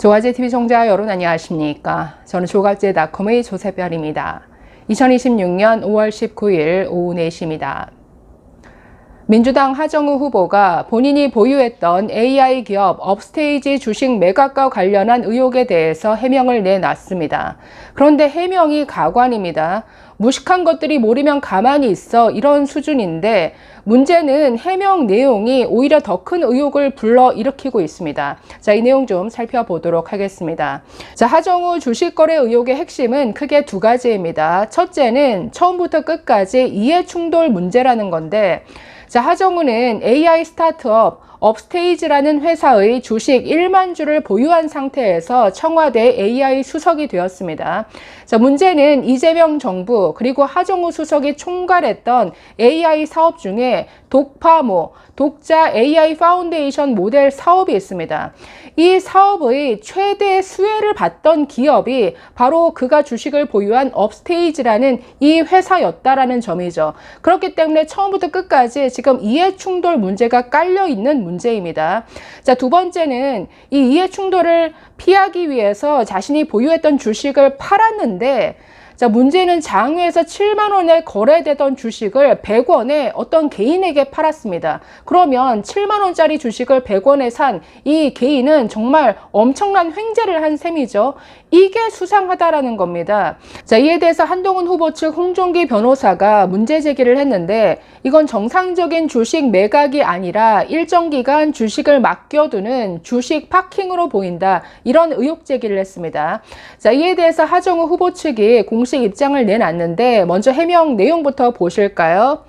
조가제TV 시청자 여러분 안녕하십니까? 저는 조가제닷컴의 조세별입니다. 2026년 5월 19일 오후 4시입니다. 민주당 하정우 후보가 본인이 보유했던 AI 기업 업스테이지 주식 매각과 관련한 의혹에 대해서 해명을 내놨습니다. 그런데 해명이 가관입니다. 무식한 것들이 모르면 가만히 있어 이런 수준인데 문제는 해명 내용이 오히려 더 큰 의혹을 불러일으키고 있습니다. 자, 이 내용 좀 살펴보도록 하겠습니다. 자, 하정우 주식거래 의혹의 핵심은 크게 두 가지입니다. 첫째는 처음부터 끝까지 이해충돌 문제라는 건데, 자, 하정우는 AI 스타트업 업스테이지라는 회사의 주식 1만 주를 보유한 상태에서 청와대 AI 수석이 되었습니다. 자, 문제는 이재명 정부 그리고 하정우 수석이 총괄했던 AI 사업 중에 독파모, 독자 AI 파운데이션 모델 사업이 있습니다. 이 사업의 최대 수혜를 봤던 기업이 바로 그가 주식을 보유한 업스테이지라는 이 회사였다라는 점이죠. 그렇기 때문에 처음부터 끝까지 지금 이해충돌 문제가 깔려있는 문제입니다. 자, 두 번째는 이 이해충돌을 피하기 위해서 자신이 보유했던 주식을 팔았는데, 자, 문제는 장외에서 7만 원에 거래되던 주식을 100원에 어떤 개인에게 팔았습니다. 그러면 7만 원짜리 주식을 100원에 산 이 개인은 정말 엄청난 횡재를 한 셈이죠. 이게 수상하다라는 겁니다. 자, 이에 대해서 한동훈 후보 측 홍종기 변호사가 문제 제기를 했는데, 이건 정상적인 주식 매각이 아니라 일정 기간 주식을 맡겨두는 주식 파킹으로 보인다, 이런 의혹 제기를 했습니다. 자, 이에 대해서 하정우 후보 측이 공식 입장을 내놨는데 먼저 해명 내용부터 보실까요?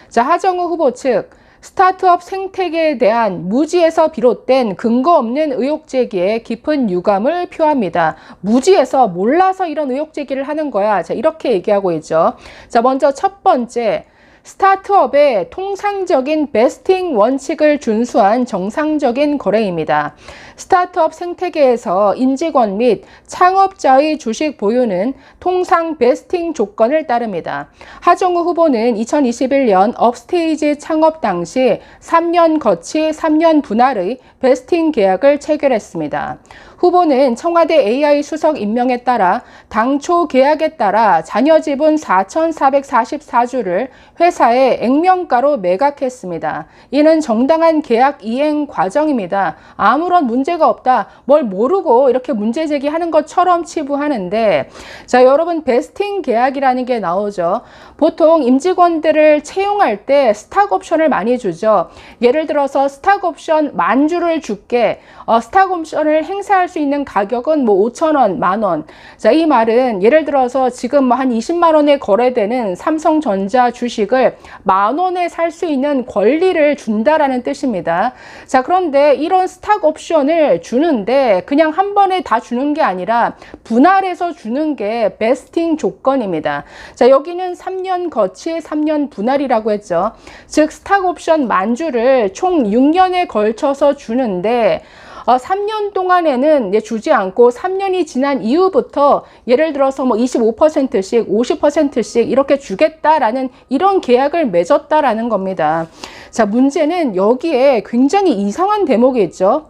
자, 하정우 후보 측 스타트업 생태계에 대한 무지에서 비롯된 근거 없는 의혹 제기에 깊은 유감을 표합니다. 무지에서 몰라서 이런 의혹 제기를 하는 거야. 자, 이렇게 얘기하고 있죠. 자, 먼저 첫 번째, 스타트업의 통상적인 베스팅 원칙을 준수한 정상적인 거래입니다. 스타트업 생태계에서 임직원 및 창업자의 주식 보유는 통상 베스팅 조건을 따릅니다. 하정우 후보는 2021년 업스테이지 창업 당시 3년 거치 3년 분할의 베스팅 계약을 체결했습니다. 후보는 청와대 AI 수석 임명에 따라 당초 계약에 따라 잔여 지분 4,444주를 회사에 액면가로 매각했습니다. 이는 정당한 계약 이행 과정입니다. 아무런 문제가 없다, 뭘 모르고 이렇게 문제 제기하는 것처럼 치부하는데, 자, 여러분, 베스팅 계약이라는 게 나오죠. 보통 임직원들을 채용할 때 스탁 옵션을 많이 주죠. 예를 들어서 스탁 옵션 10,000주를 줄게, 스탁 옵션을 행사할 수 있는 가격은 뭐 5,000원, 만원. 자, 이 말은 예를 들어서 지금 뭐 한 20만 원에 거래되는 삼성전자 주식을 만원에 살 수 있는 권리를 준다라는 뜻입니다. 자, 그런데 이런 스탁 옵션을 주는데 그냥 한 번에 다 주는 게 아니라 분할해서 주는 게 베스팅 조건입니다. 자, 여기는 3년 거치 3년 분할이라고 했죠. 즉 스탁 옵션 10,000주를 총 6년에 걸쳐서 주는데 3년 동안에는 주지 않고 3년이 지난 이후부터 예를 들어서 뭐 25%씩 50%씩 이렇게 주겠다라는 이런 계약을 맺었다라는 겁니다. 자, 문제는 여기에 굉장히 이상한 대목이 있죠.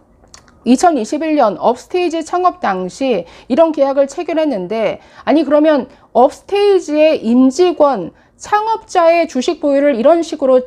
2021년 업스테이지 창업 당시 이런 계약을 체결했는데, 아니 그러면 업스테이지의 임직원, 창업자의 주식 보유를 이런 식으로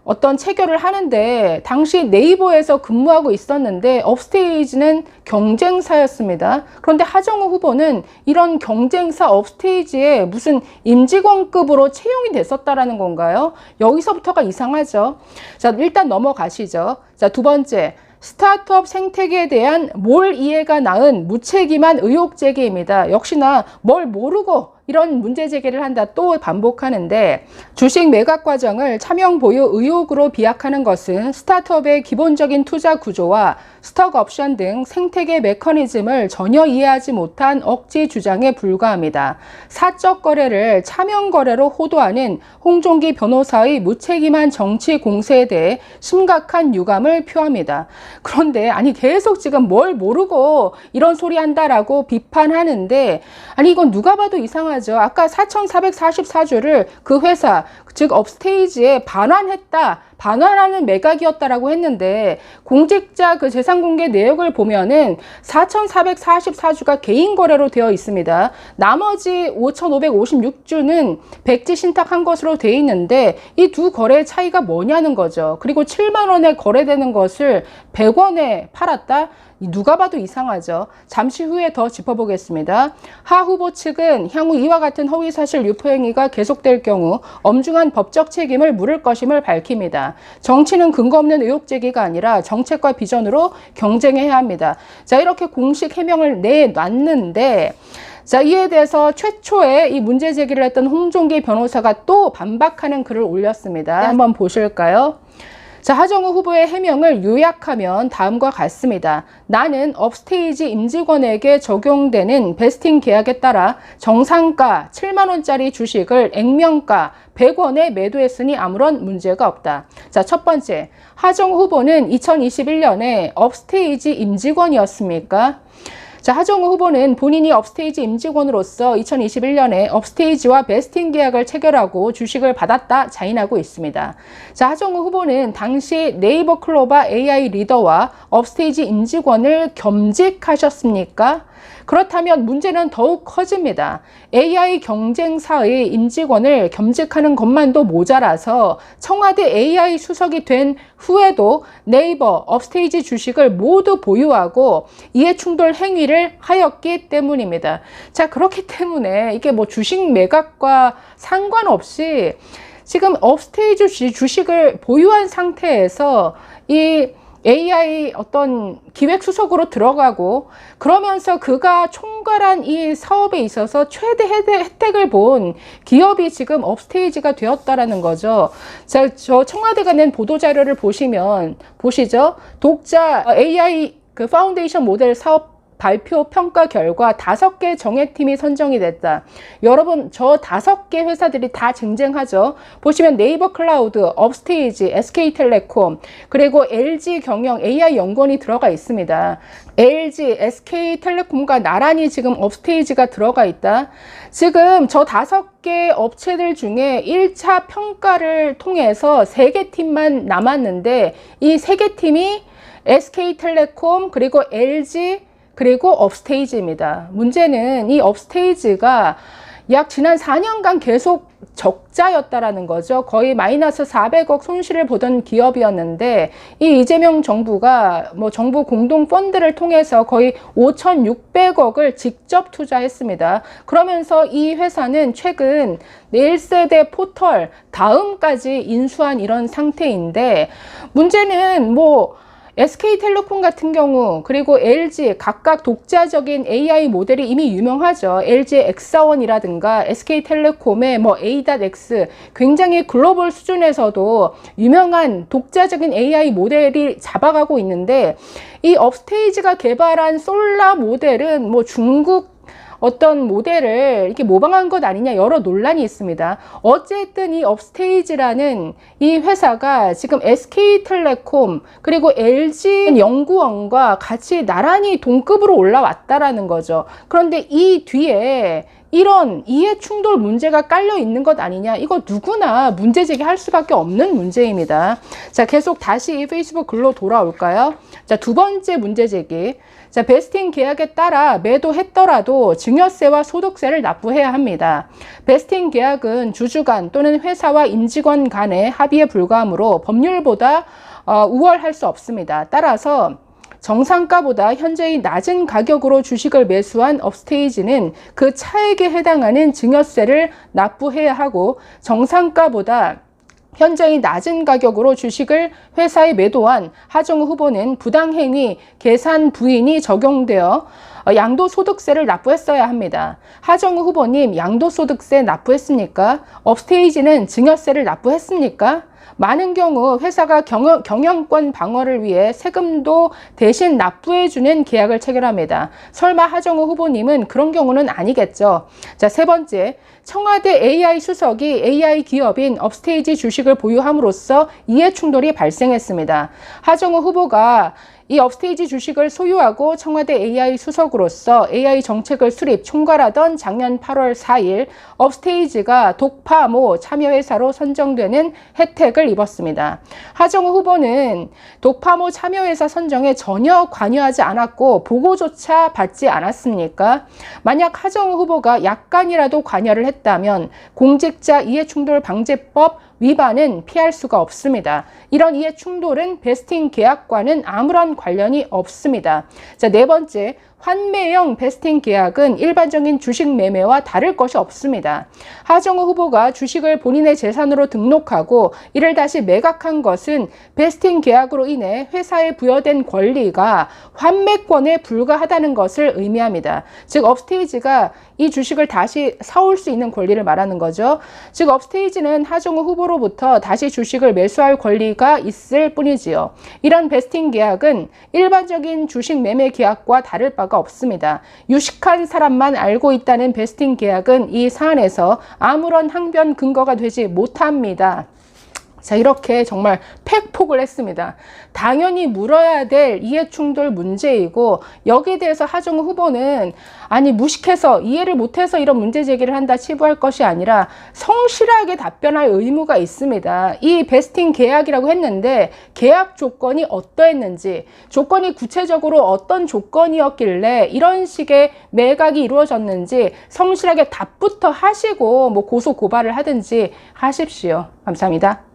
어떤 체결을 하는데, 당시 네이버에서 근무하고 있었는데 업스테이지는 경쟁사였습니다. 그런데 하정우 후보는 이런 경쟁사 업스테이지에 무슨 임직원급으로 채용이 됐었다라는 건가요? 여기서부터가 이상하죠. 자, 일단 넘어가시죠. 자, 두 번째, 스타트업 생태계에 대한 뭘 이해가 낳은 무책임한 의혹 제기입니다. 역시나 뭘 모르고 이런 문제 제기를 한다, 또 반복하는데, 주식 매각 과정을 차명 보유 의혹으로 비약하는 것은 스타트업의 기본적인 투자 구조와 스톡 옵션 등 생태계 메커니즘을 전혀 이해하지 못한 억지 주장에 불과합니다. 사적 거래를 차명 거래로 호도하는 홍종기 변호사의 무책임한 정치 공세에 대해 심각한 유감을 표합니다. 그런데 아니 계속 지금 뭘 모르고 이런 소리 한다라고 비판하는데, 아니 이건 누가 봐도 이상하죠. 아까 4,444주를 그 회사, 즉 업스테이지에 반환했다, 반환하는 매각이었다라고 했는데 공직자 그 재산 공개 내역을 보면은 4,444주가 개인 거래로 되어 있습니다. 나머지 5,556주는 백지 신탁한 것으로 되어 있는데 이 두 거래의 차이가 뭐냐는 거죠. 그리고 7만 원에 거래되는 것을 100원에 팔았다? 누가 봐도 이상하죠. 잠시 후에 더 짚어보겠습니다. 하 후보 측은 향후 이와 같은 허위사실 유포 행위가 계속될 경우 엄중한 법적 책임을 물을 것임을 밝힙니다. 정치는 근거 없는 의혹 제기가 아니라 정책과 비전으로 경쟁해야 합니다. 자, 이렇게 공식 해명을 내놨는데 자, 이에 대해서 최초에 이 문제 제기를 했던 홍종기 변호사가 또 반박하는 글을 올렸습니다. 한번 보실까요? 자, 하정우 후보의 해명을 요약하면 다음과 같습니다. 나는 업스테이지 임직원에게 적용되는 베스팅 계약에 따라 정상가 7만 원짜리 주식을 액면가 100원에 매도했으니 아무런 문제가 없다. 자, 첫 번째, 하정우 후보는 2021년에 업스테이지 임직원이었습니까? 자, 하정우 후보는 본인이 업스테이지 임직원으로서 2021년에 업스테이지와 베스팅 계약을 체결하고 주식을 받았다 자인하고 있습니다. 자, 하정우 후보는 당시 네이버 클로바 AI 리더와 업스테이지 임직원을 겸직하셨습니까? 그렇다면 문제는 더욱 커집니다. AI 경쟁사의 임직원을 겸직하는 것만도 모자라서 청와대 AI 수석이 된 후에도 네이버, 업스테이지 주식을 모두 보유하고 이해충돌 행위를 하였기 때문입니다. 자, 그렇기 때문에 이게 뭐 주식 매각과 상관없이 지금 업스테이지 주식을 보유한 상태에서 이 AI 어떤 기획수석으로 들어가고 그러면서 그가 총괄한 이 사업에 있어서 최대 혜택을 본 기업이 지금 업스테이지가 되었다라는 거죠. 자, 저 청와대가 낸 보도자료를 보시면 보시죠. 독자 AI 그 파운데이션 모델 사업 발표 평가 결과 5개 정액팀이 선정이 됐다. 여러분, 저 5개 회사들이 다 쟁쟁하죠. 보시면 네이버 클라우드, 업스테이지, SK텔레콤, 그리고 LG 경영 AI 연구원이 들어가 있습니다. LG, SK텔레콤과 나란히 지금 업스테이지가 들어가 있다. 지금 저 5개 업체들 중에 1차 평가를 통해서 3개 팀만 남았는데 이 3개 팀이 SK텔레콤, 그리고 LG, 그리고 업스테이지입니다. 문제는 이 업스테이지가 약 지난 4년간 계속 적자였다라는 거죠. 거의 마이너스 400억 손실을 보던 기업이었는데 이 이재명 정부가 뭐 정부 공동 펀드를 통해서 거의 5,600억을 직접 투자했습니다. 그러면서 이 회사는 최근 1세대 포털 다음까지 인수한 이런 상태인데 문제는 뭐 SK텔레콤 같은 경우 그리고 LG 각각 독자적인 AI 모델이 이미 유명하죠. LG의 X4원이라든가 SK텔레콤의 뭐 A.X 굉장히 글로벌 수준에서도 유명한 독자적인 AI 모델이 잡아가고 있는데 이 업스테이지가 개발한 솔라 모델은 뭐 중국 어떤 모델을 이렇게 모방한 것 아니냐 여러 논란이 있습니다. 어쨌든 이 업스테이지라는 이 회사가 지금 SK텔레콤 그리고 LG 연구원과 같이 나란히 동급으로 올라왔다라는 거죠. 그런데 이 뒤에 이런 이해충돌 문제가 깔려 있는 것 아니냐, 이거 누구나 문제 제기할 수밖에 없는 문제입니다. 자, 계속 다시 페이스북 글로 돌아올까요? 자, 두 번째 문제 제기. 자, 베스팅 계약에 따라 매도했더라도 증여세와 소득세를 납부해야 합니다. 베스팅 계약은 주주 간 또는 회사와 임직원 간의 합의에 불과하므로 법률보다 우월할 수 없습니다. 따라서 정상가보다 현재의 낮은 가격으로 주식을 매수한 업스테이지는 그 차액에 해당하는 증여세를 납부해야 하고 정상가보다 현재의 낮은 가격으로 주식을 회사에 매도한 하정우 후보는 부당행위 계산 부인이 적용되어 양도소득세를 납부했어야 합니다. 하정우 후보님, 양도소득세 납부했습니까? 업스테이지는 증여세를 납부했습니까? 많은 경우 회사가 경영권 방어를 위해 세금도 대신 납부해주는 계약을 체결합니다. 설마 하정우 후보님은 그런 경우는 아니겠죠. 자, 세 번째, 청와대 AI 수석이 AI 기업인 업스테이지 주식을 보유함으로써 이해충돌이 발생했습니다. 하정우 후보가 이 업스테이지 주식을 소유하고 청와대 AI 수석으로서 AI 정책을 수립 총괄하던 작년 8월 4일 업스테이지가 독파모 참여회사로 선정되는 혜택을 입었습니다. 하정우 후보는 독파모 참여회사 선정에 전혀 관여하지 않았고 보고조차 받지 않았습니까? 만약 하정우 후보가 약간이라도 관여를 했다면 공직자 이해충돌 방지법 위반은 피할 수가 없습니다. 이런 이해충돌은 베스팅 계약과는 아무런 관련이 없습니다. 자, 네 번째, 환매형 베스팅 계약은 일반적인 주식 매매와 다를 것이 없습니다. 하정우 후보가 주식을 본인의 재산으로 등록하고 이를 다시 매각한 것은 베스팅 계약으로 인해 회사에 부여된 권리가 환매권에 불과하다는 것을 의미합니다. 즉 업스테이지가 이 주식을 다시 사올 수 있는 권리를 말하는 거죠. 즉 업스테이지는 하정우 후보로부터 다시 주식을 매수할 권리가 있을 뿐이지요. 이런 베스팅 계약은 일반적인 주식 매매 계약과 다를 바가 없습니다. 유식한 사람만 알고 있다는 베스팅 계약은 이 사안에서 아무런 항변 근거가 되지 못합니다. 자, 이렇게 정말 팩폭을 했습니다. 당연히 물어야 될 이해충돌 문제이고 여기에 대해서 하정우 후보는 아니 무식해서 이해를 못해서 이런 문제 제기를 한다 치부할 것이 아니라 성실하게 답변할 의무가 있습니다. 이 베스팅 계약이라고 했는데 계약 조건이 어떠했는지, 조건이 구체적으로 어떤 조건이었길래 이런 식의 매각이 이루어졌는지 성실하게 답부터 하시고 뭐 고소 고발을 하든지 하십시오. 감사합니다.